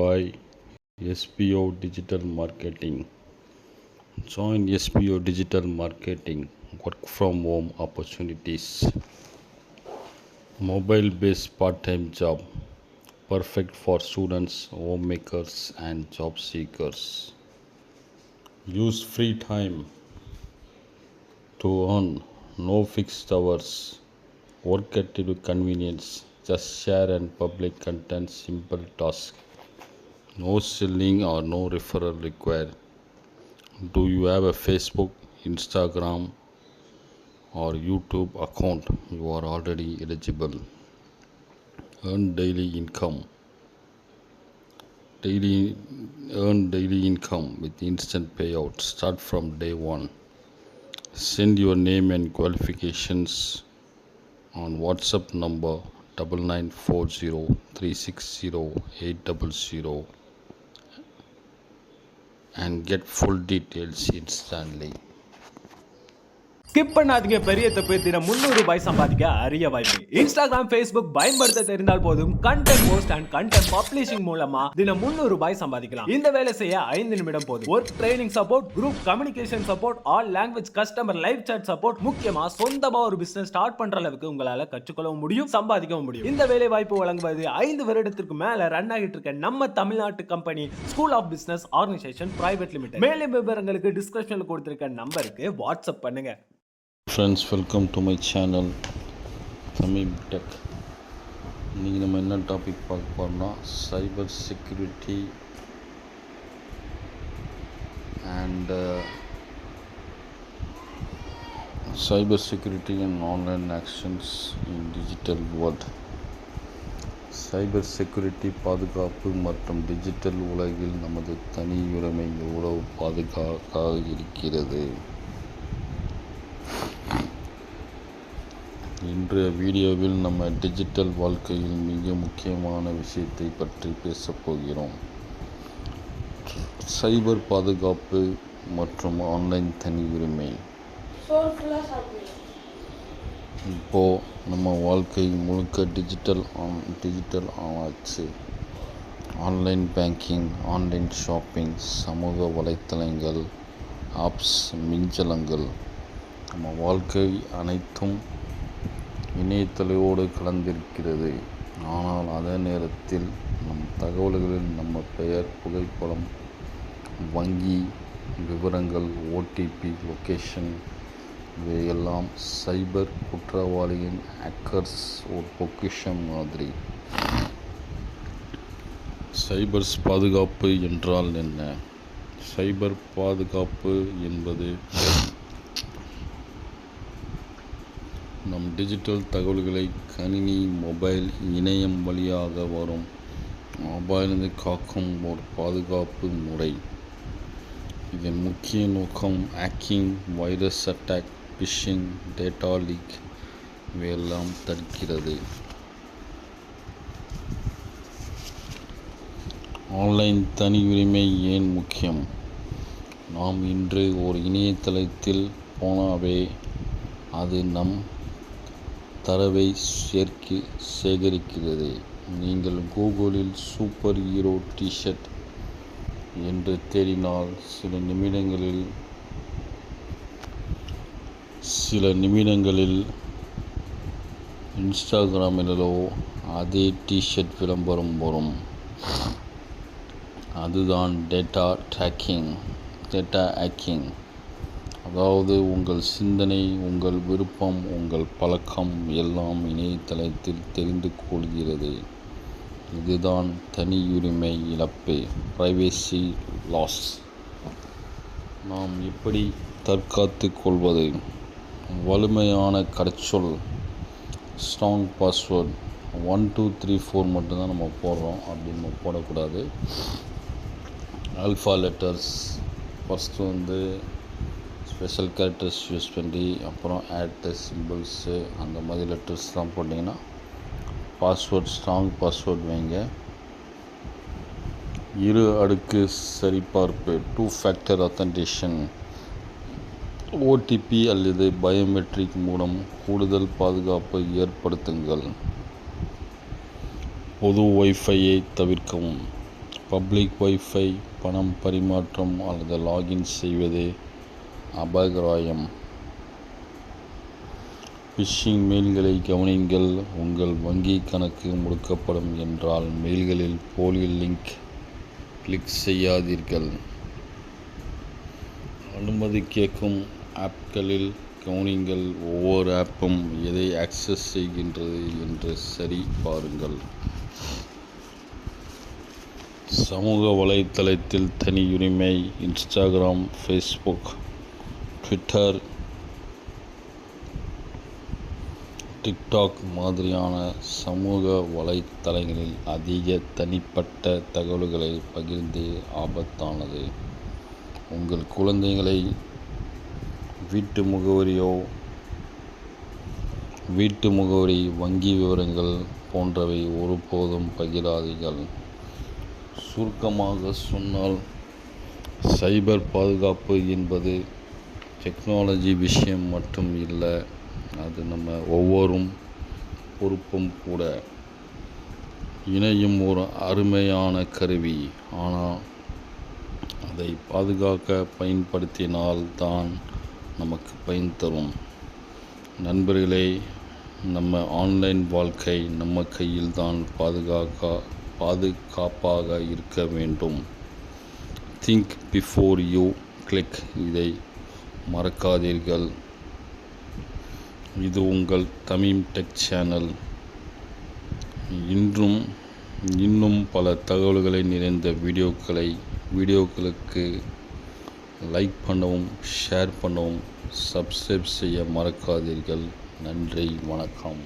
by SPO Digital Marketing. Join SPO Digital Marketing work from home opportunities. Mobile based part time job perfect for students, homemakers, and job seekers. Use free time to earn, no fixed hours. Work at your convenience. Just share and public content, simple task. No selling or no referral required. Do you have a Facebook, Instagram, or YouTube account? You are already eligible. Earn daily income. Earn daily income with instant payout. Start from day one. Send your name and qualifications on WhatsApp number 9940360800 and get full details instantly. Skip பண்ணாதீங்க, பெரிய தப்பு. தினம் 300 ரூபாய் சம்பாதிக்க அரிய வாய்ப்பு. Instagram, Facebook பயன்படுத்த தெரிந்தால் போதும். Content post and content publishing மூலமா தினம் 300 ரூபாய் சம்பாதிக்கலாம். இந்த வேலை செய்ய 5 நிமிடம் போதும். Work training support, group communication support, all language customer live chat support, முக்கியமா சொந்தமா ஒரு பிசினஸ் ஸ்டார்ட் பண்ற அளவுக்கு உங்களால கற்றுக்கொள்ளவும் முடியும், சம்பாதிக்கவும் முடியும். இந்த வேலை வாய்ப்பு வழங்குவது 5 வருடத்திற்கு மேல ரன் ஆகிட்டு இருக்க நம்ம தமிழ்நாட்டு company school of business organisation private limited. மேலும் விவரங்களுக்கு டிஸ்கிரிப்ஷன்ல கொடுத்திருக்க நம்பருக்கு வாட்ஸ்அப் பண்ணுங்க. Friends, welcome to my channel Tamil tech. இன்றைக்கி நம்ம என்ன டாபிக் பார்க்க போகிறோம்னா cyber security and online actions in digital world. Cyber security பாதுகாப்பு மற்றும் டிஜிட்டல் உலகில் நமது தனியுரிமை எவ்வளவு பாதுகாப்பாக இருக்கிறது. இன்றைய வீடியோவில் நம்ம டிஜிட்டல் வாழ்க்கையில் மிக முக்கியமான விஷயத்தை பற்றி பேசப் போகிறோம். சைபர் பாதுகாப்பு மற்றும் ஆன்லைன் தனியுரிமை. இப்போது நம்ம வாழ்க்கை முழுக்க டிஜிட்டல் ஆச்சு. ஆன்லைன் பேங்கிங், ஆன்லைன் ஷாப்பிங், சமூக வலைத்தளங்கள், ஆப்ஸ், மின்ஜலங்கள், நம்ம வாழ்க்கை அனைத்தும் இணையத்தளவோடு கலந்திருக்கிறது. ஆனால் அதே நேரத்தில் நம் தகவல்களில் நம்ம பெயர், புகைப்படம், வங்கி விவரங்கள், ஓடிபி, லொக்கேஷன் இவையெல்லாம் சைபர் குற்றவாளியின் ஹேக்கர்ஸ் ஒரு பொக்கிஷம் மாதிரி. சைபர் பாதுகாப்பு என்றால் என்ன? சைபர் பாதுகாப்பு என்பது நம் டிஜிட்டல் தகவல்களை கணினி, மொபைல், இணையம் வழியாக வரும் மொபைலிருந்து காக்கும் ஒரு பாதுகாப்பு முறை. இதன் முக்கிய நோக்கம் hacking, virus attack, phishing, data leak இவையெல்லாம் தடுக்கிறது. ஆன்லைன் தனியுரிமை ஏன் முக்கியம்? நாம் இன்று ஒரு இணையதளத்தில் போனாவே அது நம் தரவை சேகரிக்கிறது. நீங்கள் கூகுளில் சூப்பர் ஹீரோ டிஷர்ட் என்று தேடினால் சில நிமிடங்களில் இன்ஸ்டாகிராமிலோ அதே டிஷர்ட் விளம்பரம் வரும். அதுதான் டேட்டா ஹேக்கிங். அதாவது உங்கள் சிந்தனை, உங்கள் விருப்பம், உங்கள் பழக்கம் எல்லாம் இணையதளத்தில் தெரிந்து கொள்கிறது. இதுதான் தனியுரிமை இழப்பு, பிரைவசி லாஸ். நாம் எப்படி தற்காத்து கொள்வது? வலிமையான கடற்சொல், ஸ்ட்ராங் பாஸ்வேர்ட். 1 2 3 4 மட்டும்தான் நம்ம போடுறோம், அப்படி நம்ம போடக்கூடாது. Alpha letters first special characters use பண்ணி அப்புறம் ஆட் சிம்பிள்ஸு அந்த மாதிரி லெட்டர்ஸ்லாம் போட்டிங்கன்னா பாஸ்வேர்ட், ஸ்ட்ராங் பாஸ்வேர்ட் வைங்க. 2 அடுக்கு சரிபார்ப்பு, 2 ஃபேக்டர் ஆத்தென்டிகேஷன், ஓடிபி அல்லது பயோமெட்ரிக் மூலம் கூடுதல் பாதுகாப்பை ஏற்படுத்துங்கள். பொது வைஃபையை தவிர்க்கவும். பப்ளிக் வைஃபை பணம் பரிமாற்றம் அல்லது லாகின் செய்வது அபாயகரம். ஃபிஷிங் மெயில்களை கவனியுங்கள். உங்கள் வங்கி கணக்கு முடக்கப்படும் என்றால் மெயில்களில் போலி லிங்க் கிளிக் செய்யாதீர்கள். அனுமதி கேட்கும் ஆப்களில் கவனியுங்கள். ஒவ்வொரு ஆப்பும் எதை ஆக்சஸ் செய்கின்றது என்று சரி பாருங்கள். சமூக வலைத்தளத்தில் தனியுரிமை. இன்ஸ்டாகிராம், ஃபேஸ்புக், ட்விட்டர், டிக்டாக் மாதிரியான சமூக வலைத்தளங்களில் அதிக தனிப்பட்ட தகவல்களை பகிர்ந்து ஆபத்தானது. உங்கள் குழந்தைகளை வீட்டு முகவரி, வங்கி விவரங்கள் போன்றவை ஒருபோதும் பகிராதீர்கள். சுருக்கமாக சொன்னால், சைபர் பாதுகாப்பு என்பது டெக்னாலஜி விஷயம் மட்டும் இல்லை, அது நம்ம ஒவ்வொரும் பொறுப்பும் கூட. இணையம் ஒரு அருமையான கருவி, ஆனால் அதை பாதுகாக்க பயன்படுத்தினால் தான் நமக்கு பயன் தரும். நண்பர்களே, நம்ம ஆன்லைன் வாழ்க்கை நம்ம கையில் தான் பாதுகாப்பாக இருக்க வேண்டும். திங்க் பிஃபோர் யூ கிளிக், இதை மறக்காதீர்கள். இது உங்கள் தமிம் டெக் சேனல். இன்னும் பல தகவல்களை நிறைந்த வீடியோக்களுக்கு லைக் பண்ணவும், ஷேர் பண்ணவும், சப்ஸ்கிரைப் செய்ய மறக்காதீர்கள். நன்றி, வணக்கம்.